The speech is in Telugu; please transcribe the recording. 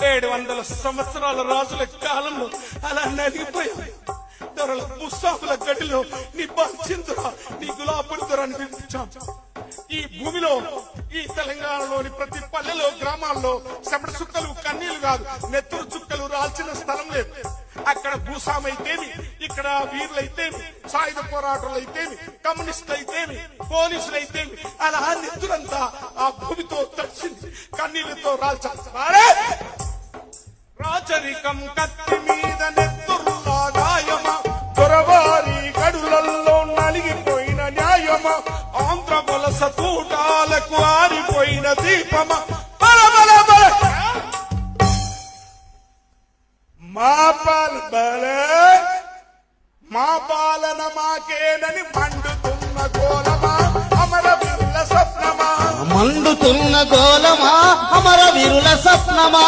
700 సంవత్సరాల రాజుల కాలంలో అలా నలిగిపోయాం. దొరల ముస్తాఫుల గడిలో నీ బాల్చిందురా, నీ గులాబుల దొర అని పిలిపించాం. ఈ భూమిలో, ఈ తెలంగాణలోని ప్రతి పల్లెలో, గ్రామాల్లో చెమట చుక్కలు కన్నీళ్లు కాదు, నెత్తురు చుక్కలు రాల్చిన స్థలం లేదు. అక్కడ భూస్వామైతేమి, ఇక్కడ వీరులైతేమి, సాయుధ పోరాటాలైతేమి, కమ్యూనిస్టులు అయితేమి, పోలీసులు అయితేమి, అలా నెత్తురంతా ఆ భూమితో తడిసింది, కన్నీళ్లతో రాల్చాలి. రాజరికం కత్తి మీద నెత్తురులా గాయమా, దొరవారి గడులల్లో నలిగిపోయిన న్యాయమా, ఆంధ్ర వలస తూటాలకు ఆరిపోయిన దీపమా, బల బల బల మా పాలన మాకేనని మండుతున్న గోలమా, అమరవీరుల స్వప్నమా, మండుతున్న గోలమా, అమరవీరుల స్వప్నమా.